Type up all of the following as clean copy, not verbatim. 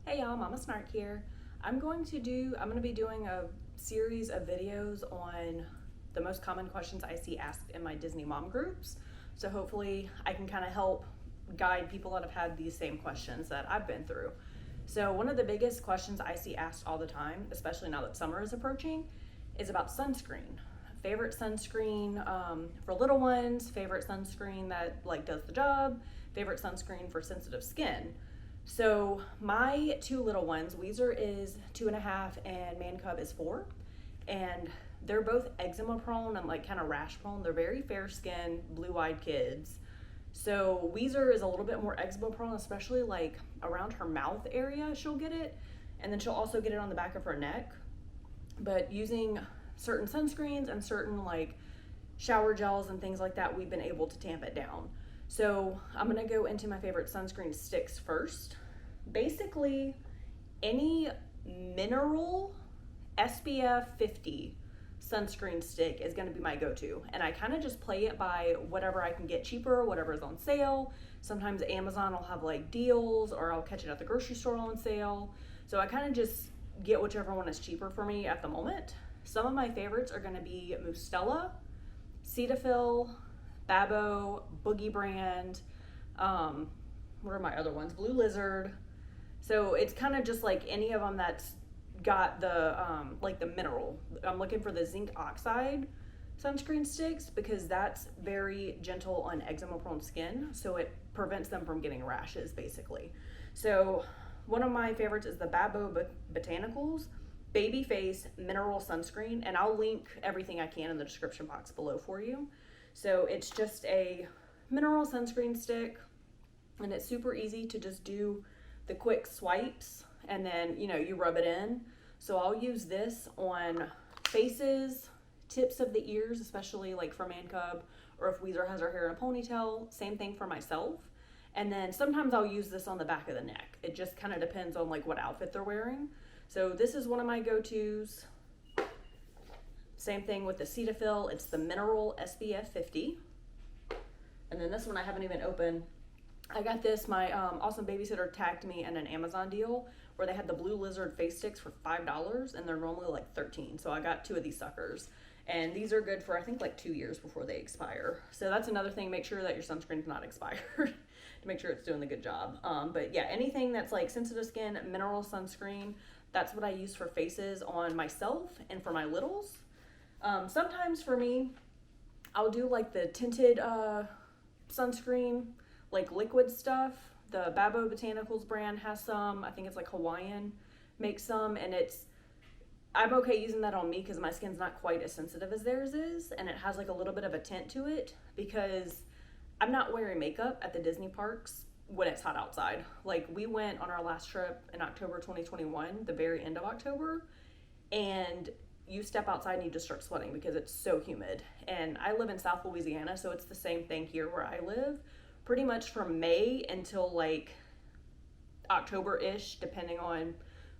Hey y'all, Mama Snark here. I'm going to be doing a series of videos on the most common questions I see asked in my Disney mom groups. So hopefully I can kind of help guide people that have had these same questions that I've been through. So one of the biggest questions I see asked all the time, especially now that summer is approaching, is about sunscreen. Favorite sunscreen for little ones, favorite sunscreen that does the job, favorite sunscreen for sensitive skin. So my two little ones, Weezer is 2.5 and Man Cub is 4, and they're both eczema prone and kind of rash prone. They're very fair skinned, blue-eyed kids. So Weezer is a little bit more eczema prone, especially around her mouth area, she'll get it. And then she'll also get it on the back of her neck. But using certain sunscreens and certain shower gels and things like that, we've been able to tamp it down. So I'm gonna go into my favorite sunscreen sticks first. Basically, any mineral SPF 50 sunscreen stick is gonna be my go-to. And I kind of just play it by whatever I can get cheaper, whatever's on sale. Sometimes Amazon will have deals, or I'll catch it at the grocery store on sale. So I kind of just get whichever one is cheaper for me at the moment. Some of my favorites are gonna be Mustela, Cetaphil, Babo, Boogie Brand, what are my other ones? Blue Lizard. So it's kind of just any of them that's got the the mineral. I'm looking for the zinc oxide sunscreen sticks because that's very gentle on eczema prone skin, so it prevents them from getting rashes basically. So one of my favorites is the Babo Botanicals Baby Face Mineral Sunscreen, and I'll link everything I can in the description box below for you. So it's just a mineral sunscreen stick, and it's super easy to just do the quick swipes, and then you rub it in. So I'll use this on faces, tips of the ears, especially for Man Cub, or if Weezer has her hair in a ponytail, same thing for myself. And then sometimes I'll use this on the back of the neck. It just kind of depends on what outfit they're wearing. So this is one of my go-tos. Same thing with the Cetaphil, it's the Mineral SPF 50. And then this one I haven't even opened. I got this, my awesome babysitter tagged me in an Amazon deal where they had the Blue Lizard face sticks for $5, and they're normally $13. So I got 2 of these suckers. And these are good for I think 2 years before they expire. So that's another thing, make sure that your sunscreen's not expired to make sure it's doing the good job. But yeah, anything that's sensitive skin, mineral sunscreen, that's what I use for faces on myself and for my littles. Sometimes for me, I'll do the tinted sunscreen, liquid stuff. The Babo Botanicals brand has some. I think it's Hawaiian makes some, and I'm okay using that on me because my skin's not quite as sensitive as theirs is, and it has a little bit of a tint to it because I'm not wearing makeup at the Disney parks when it's hot outside. We went on our last trip in October 2021, the very end of October, and you step outside and you just start sweating because it's so humid. And I live in South Louisiana, so it's the same thing here where I live. Pretty much from May until October-ish, depending on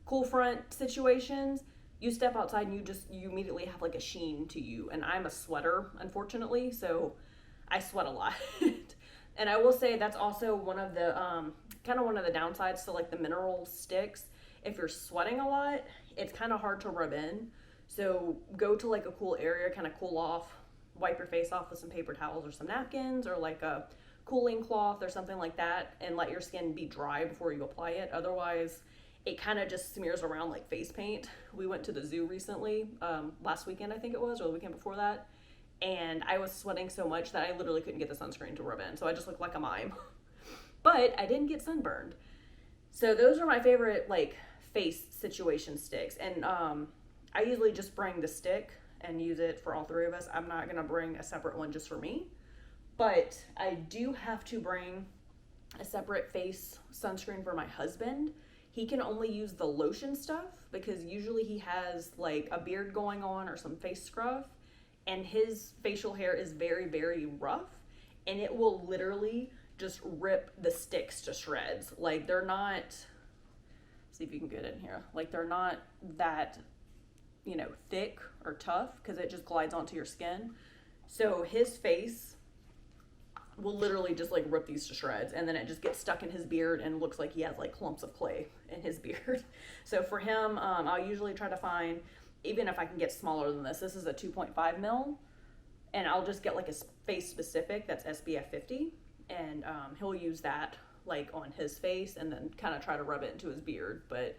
cool front situations, you step outside and you immediately have a sheen to you. And I'm a sweater, unfortunately, so I sweat a lot. And I will say that's also one of the one of the downsides to the mineral sticks. If you're sweating a lot, it's kind of hard to rub in. So go to a cool area, kind of cool off, wipe your face off with some paper towels or some napkins, or a cooling cloth or something like that, and let your skin be dry before you apply it. Otherwise, it kind of just smears around like face paint. We went to the zoo recently, last weekend I think it was, or the weekend before that, and I was sweating so much that I literally couldn't get the sunscreen to rub in, so I just looked like a mime. But I didn't get sunburned. So those are my favorite face situation sticks, and I usually just bring the stick and use it for all 3 of us. I'm not gonna bring a separate one just for me, but I do have to bring a separate face sunscreen for my husband. He can only use the lotion stuff because usually he has a beard going on or some face scruff, and his facial hair is very, very rough, and it will literally just rip the sticks to shreds. They're not, see if you can get in here, they're not that thick or tough because it just glides onto your skin. So his face will literally just like rip these to shreds, and then it just gets stuck in his beard and looks like he has like clumps of clay in his beard. So for him, I'll usually try to find, even if I can get smaller than this is a 2.5 mil, and I'll just get like a face specific that's SPF 50, and he'll use that like on his face and then kind of try to rub it into his beard. But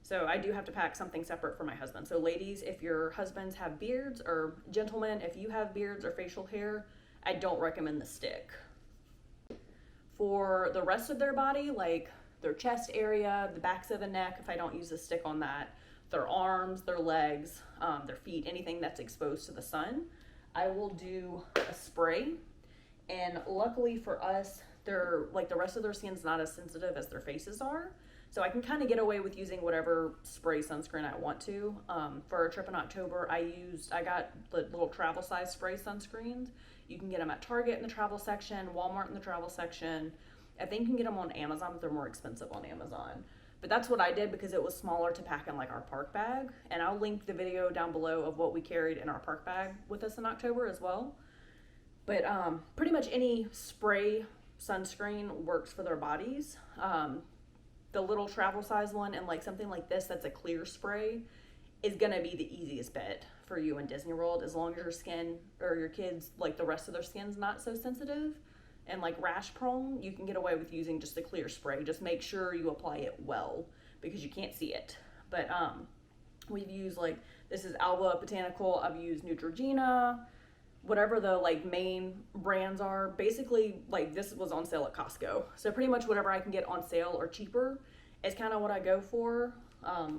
so I do have to pack something separate for my husband. So ladies, if your husbands have beards, or gentlemen, if you have beards or facial hair, I don't recommend the stick. For the rest of their body, like their chest area, the backs of the neck, if I don't use the stick on that, their arms, their legs, their feet, anything that's exposed to the sun, I will do a spray. And luckily for us, they're like, the rest of their skin's not as sensitive as their faces are. So I can kind of get away with using whatever spray sunscreen I want to. For our trip in October, I got the little travel size spray sunscreens. You can get them at Target in the travel section, Walmart in the travel section. I think you can get them on Amazon, but they're more expensive on Amazon. But that's what I did because it was smaller to pack in like our park bag. And I'll link the video down below of what we carried in our park bag with us in October as well. But pretty much any spray sunscreen works for their bodies. The little travel size one and like something like this that's a clear spray is gonna be the easiest bet for you in Disney World, as long as your skin or your kids, like the rest of their skin's not so sensitive and like rash prone, you can get away with using just a clear spray. Just make sure you apply it well because you can't see it. But we've used like, this is Alba Botanical, I've used Neutrogena, whatever the like main brands are. Basically, like this was on sale at Costco. So pretty much whatever I can get on sale or cheaper is kind of what I go for.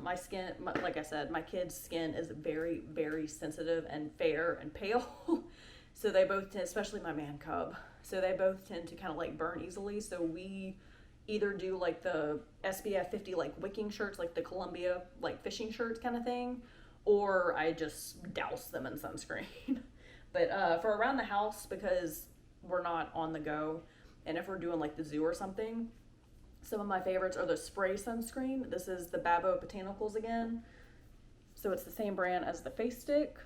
My skin, like I said, my kids' skin is very, very sensitive and fair and pale. So they both tend, especially my man cub, so they both tend to kind of like burn easily. So we either do like the SPF 50 like wicking shirts, like the Columbia like fishing shirts kind of thing, or I just douse them in sunscreen. But for around the house, because we're not on the go, and if we're doing like the zoo or something, some of my favorites are the spray sunscreen. This is the Babo Botanicals again. So it's the same brand as the face stick.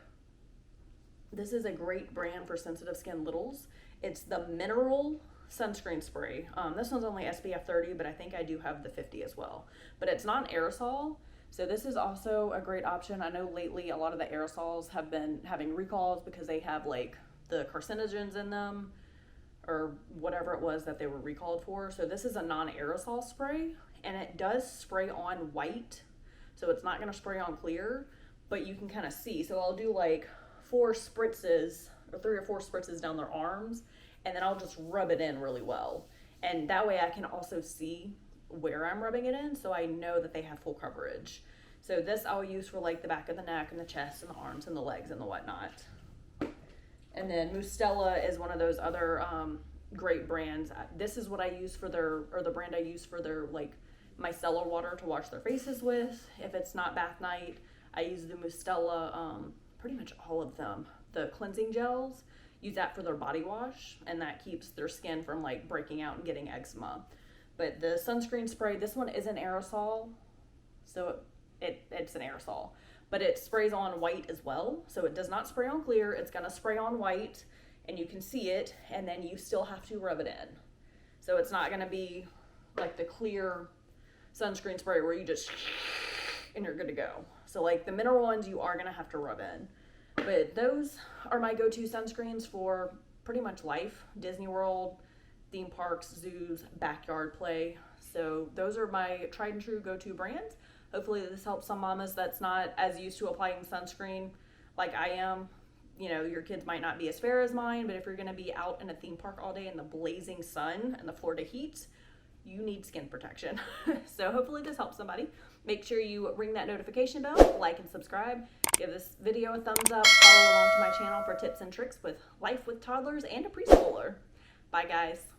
This is a great brand for sensitive skin littles. It's the mineral sunscreen spray. This one's only SPF 30, but I think I do have the 50 as well. But it's not an aerosol. So this is also a great option. I know lately a lot of the aerosols have been having recalls because they have like the carcinogens in them or whatever it was that they were recalled for. So this is a non-aerosol spray, and it does spray on white. So it's not gonna spray on clear, but you can kind of see. So I'll do like 4 spritzes or 3 or 4 spritzes down their arms, and then I'll just rub it in really well. And that way I can also see where I'm rubbing it in, so I know that they have full coverage. So this I'll use for like the back of the neck and the chest and the arms and the legs and the whatnot. And then Mustela is one of those other great brands. This is what I use for their, or the brand I use for their like micellar water to wash their faces with. If it's not bath night, I use the Mustela, pretty much all of them. The cleansing gels, use that for their body wash, and that keeps their skin from like breaking out and getting eczema. But the sunscreen spray, this one is an aerosol, so it's an aerosol, but it sprays on white as well. So it does not spray on clear, it's gonna spray on white, and you can see it, and then you still have to rub it in. So it's not gonna be like the clear sunscreen spray where you just, and you're good to go. So like the mineral ones, you are gonna have to rub in. But those are my go-to sunscreens for pretty much life. Disney World, theme parks, zoos, backyard play. So those are my tried and true go-to brands. Hopefully this helps some mamas that's not as used to applying sunscreen like I am. You know, your kids might not be as fair as mine, but if you're gonna be out in a theme park all day in the blazing sun and the Florida heat, you need skin protection. So hopefully this helps somebody. Make sure you ring that notification bell, like and subscribe. Give this video a thumbs up. Follow along to my channel for tips and tricks with life with toddlers and a preschooler. Bye guys.